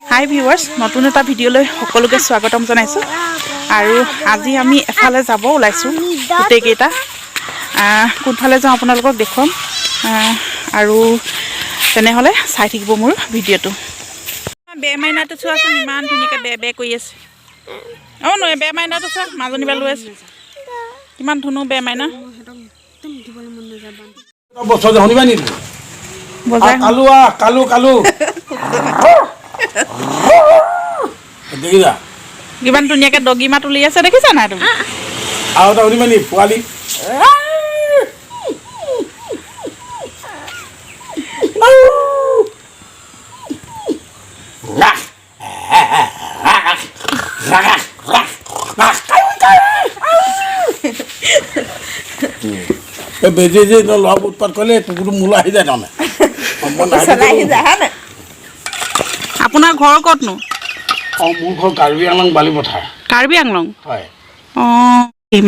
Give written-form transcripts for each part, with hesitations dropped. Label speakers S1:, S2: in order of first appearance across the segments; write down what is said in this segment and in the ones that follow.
S1: হাই viewers, নতুন এটা ভিডিঅ'লৈ সকলোকে স্বাগতম জনাইছোঁ। আৰু আজি আমি এফালে যাব ওলাইছোঁ গোটেইকেইটা। কোনফালে যাওঁ আপোনালোকক দেখুৱাম। আৰু তেনেহ'লে চাই থাকিব মোৰ ভিডিঅ'টো। বে মাইনাটো চোৱাচোন, ইমান ধুনীয়াকৈ বে বে কৰি আছে। অঁ নহয়, বে মাইনাটো চোৱা, মাজনী বা লৈ আছে কিমান ধুনু বে মাইনা। কিমান ধুনীয়াকৈ দগী মাত উলি আছে, দেখিছা নাই তুমি?
S2: আৰু এটা শুনিবা নি পোৱালি বেজি যে লগ উৎপাত কৰিলে কুকুৰটো মূলা আহি যায় তাৰমানে।
S1: আপোনাৰ ঘৰ ক'তনো?
S2: অঁ, মোৰ ঘৰ কাৰ্বি আংলং বালিপথাৰ।
S1: কাৰ্বি আংলং?
S2: হয়।
S1: অঁ,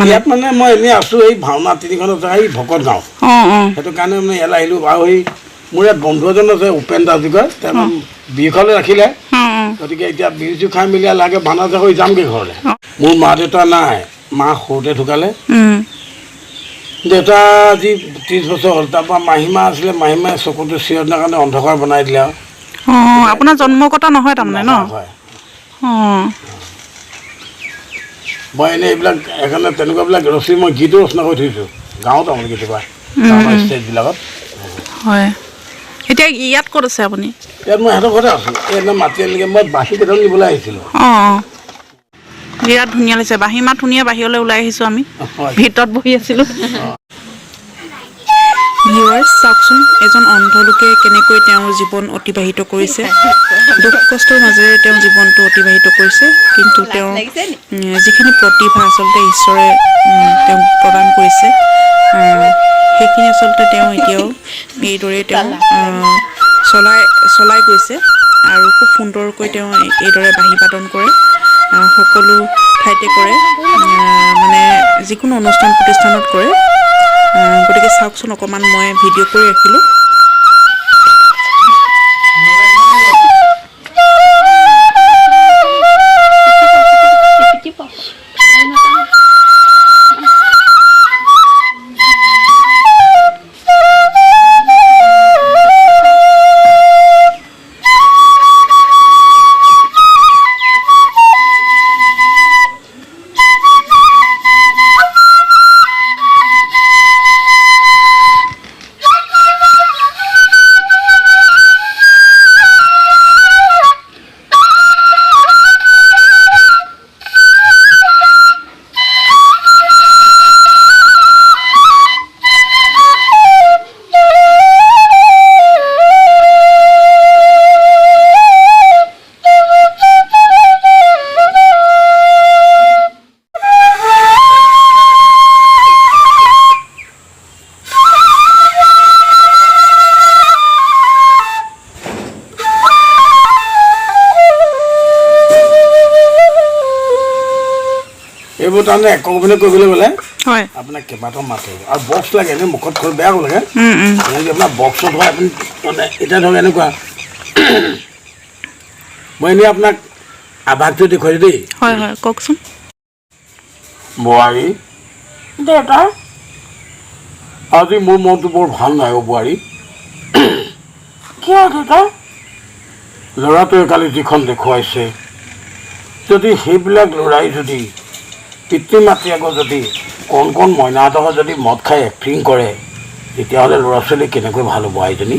S2: ইয়াত মানে মই এনেই আছোঁ, এই ভাওনা তিনিখনত যায় এই ভকত গাঁও।
S1: অঁ অঁ,
S2: সেইটো কাৰণে মানে ইয়ালৈ আহিলোঁ। আৰু সেই মোৰ ইয়াত বন্ধু এজন আছে, উপেন দাস বুলি কয়, তেওঁ বিহুখনলৈ ৰাখিলে। গতিকে এতিয়া বিহু চিহু খাই মেলি লাগে ভাওনা চাব যামগৈ ঘৰলৈ। মোৰ মা দেউতা নাই, মা সৰুতে ঢুকালে। দেউতা আজি 30 বছৰ হ'ল। তাৰপৰা মাহীমা আছিলে, মাহীমাই চকুটো চিৰদিনৰ কাৰণে অন্ধকাৰ বনাই দিলে আৰু।
S1: অঁ, আপোনাৰ জন্মগত নহয় তাৰমানে ন?
S2: হয়।
S1: অঁ,
S2: মই এনেই এইবিলাক সেইকাৰণে তেনেকুৱাবিলাক ৰচী মই গীতো ৰচনা কৰি থৈছোঁ গাঁৱত, তাৰমানে কেতিয়াবা গাঁৱৰ ষ্টেজবিলাকত।
S1: হয়। এতিয়া ইয়াত ক'ত আছে আপুনি?
S2: ইয়াত মই সিহঁতৰ ঘৰতে আছোঁ। এই মাতি আনিলেগৈ, মই বাঁহী কেইটামান নিবলৈ আহিছিলোঁ।
S1: অঁ অঁ, বিৰাট ধুনীয়া লাগিছে। বাঁহী মাত ধুনীয়া, বাহিৰলৈ ওলাই আহিছোঁ আমি, ভিতৰত বহি আছিলোঁ। ভিউৱাৰ্ছ চাওকচোন, এজন অন্ধ লোকে কেনেকৈ তেওঁৰ জীৱন অতিবাহিত কৰিছে। দুখ কষ্টৰ মাজেৰে তেওঁ জীৱনটো অতিবাহিত কৰিছে, কিন্তু তেওঁৰ যিখিনি প্ৰতিভা আচলতে ঈশ্বৰে তেওঁক প্ৰদান কৰিছে, সেইখিনি আচলতে তেওঁ এতিয়াও এইদৰে তেওঁ চলাই গৈছে। আৰু খুব সুন্দৰকৈ তেওঁ এইদৰে বাঁহী বাদন কৰে, সকলো ঠাইতে কৰে, মানে যিকোনো অনুষ্ঠান প্ৰতিষ্ঠানত কৰে। গতিকে চাওকচোন, অকণমান মই ভিডিঅ' কৰি ৰাখিলোঁ।
S2: এইবোৰ তাৰমানে এককোপনে কৰিবলৈ গ'লে
S1: হয়
S2: আপোনাক কেইবাটাও মাত লাগিব, আৰু বক্স লাগে। এনেই মুখত খোল বেয়া হ'ব লাগে। যদি আপোনাৰ বক্সত হয়, আপুনি মানে এতিয়া ধৰক এনেকুৱা মই এনেই আপোনাক আভাসটো দেখুৱাই দেই।
S1: হয় হয়, কওকচোন।
S2: বোৱাৰী, দেউতা আজি মোৰ মনটো বৰ ভাল নাই অ' বোৱাৰী। কিয় দেউতা? ল'ৰাটোৱে কালি যিখন দেখুৱাইছে, যদি সেইবিলাক ল'ৰাই যদি পিতৃ মাতৃ আগত যদি কণ মইনাহঁতক যদি মদ খাই এক্টিং কৰে, তেতিয়াহ'লে ল'ৰা ছোৱালী কেনেকৈ ভাল হ'ব? আইজনী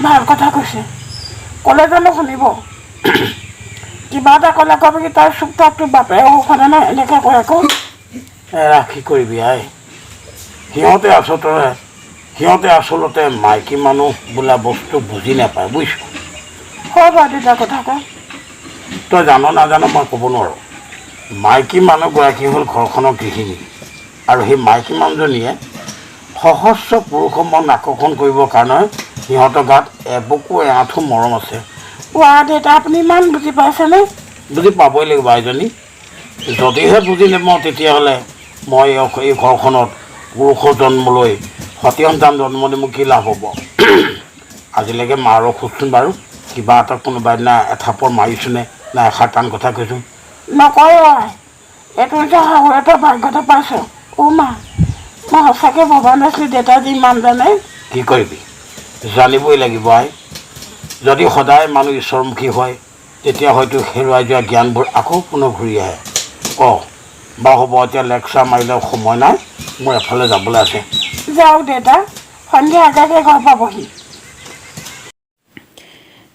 S2: ভাল কথা কৈছে, ক'লে জানো শুনিব? কিবা এটা ক'লে ক'ব কি তাৰ চুপ থাকটো বাপে শুনে নাই, এনেকৈ কয় আকৌ। ৰাখি কৰিবি আই, সিহঁতে আচলতে মাইকী মানুহ বোলা বস্তু বুজি নাপায়, বুজিছ? হয় বাৰু দেউতাৰ কথা কয়। তই জানো নাজানো মই ক'ব নোৱাৰোঁ, মাইকী মানুহগৰাকী হ'ল ঘৰখনৰ গৃহিণী আৰু সেই মাইকী মানুহজনীয়ে সহস্ৰ পুৰুষৰ মন আকৰ্ষণ কৰিবৰ কাৰণে সিহঁতৰ গাত এবুকু এআঁঠু মৰম আছে। দেউতা আপুনি ইমান বুজি পাইছেনে? বুজি পাবই লাগিব আইজনী। যদিহে বুজি নাপাওঁ তেতিয়াহ'লে মই এই ঘৰখনত পুৰুষৰ জন্ম লৈ সতি সন্তান জন্ম দি মোৰ কি লাভ হ'ব? আজিলৈকে মাৰৰ খোজচোন বাৰু কিবা এটা কোনোবা দিনা এথাপৰ মাৰিছোনে না এষাৰ টান কথা কৈছোঁ? নকয় এইটো এতিয়া শাহু এটা ভাগ্যতে পাইছোঁ। মা মই সঁচাকৈ ভবা নাছিলোঁ দেউতা যি ইমান জানে। কি কৰিবি, জানিবই লাগিব আই। যদি সদায় মানুহ ঈশ্বৰমুখী হয় তেতিয়া হয়তো হেৰুৱাই যোৱা জ্ঞানবোৰ আকৌ পুনৰ ঘূৰি আহে। বাৰু হ'ব, এতিয়া লেকচাৰ মাৰিলেও সময় নাই, মোৰ এফালে যাবলৈ আছে। যাওক দেউতা, সন্ধিয়া আগে ঘৰ পাবহি।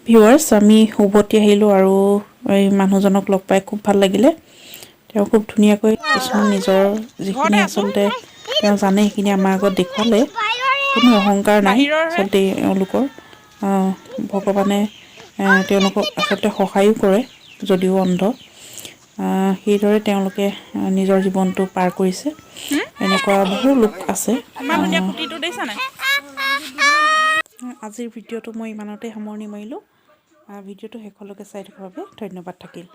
S1: ভিউৱাৰ্ছ, আমি উভতি আহিলোঁ আৰু এই মানুহজনক লগ পাই খুব ভাল লাগিলে। তেওঁ খুব ধুনীয়াকৈ কিছুমান নিজৰ যিখিনি আচলতে তেওঁ জানে সেইখিনি আমাৰ আগত দেখুৱালে। কোনো অহংকাৰ নাই আচলতে এওঁলোকৰ। ভগৱানে তেওঁলোকক আচলতে সহায়ো কৰে যদিও অন্ধ। সেইদৰে তেওঁলোকে নিজৰ জীৱনটো পাৰ কৰিছে। এনেকুৱা বহু লোক আছে। আজিৰ ভিডিঅ'টো মই ইমানতে সামৰণি মাৰিলোঁ। ভিডিঅ'টো শেষলৈকে চাই থকাৰ বাবে ধন্যবাদ থাকিল।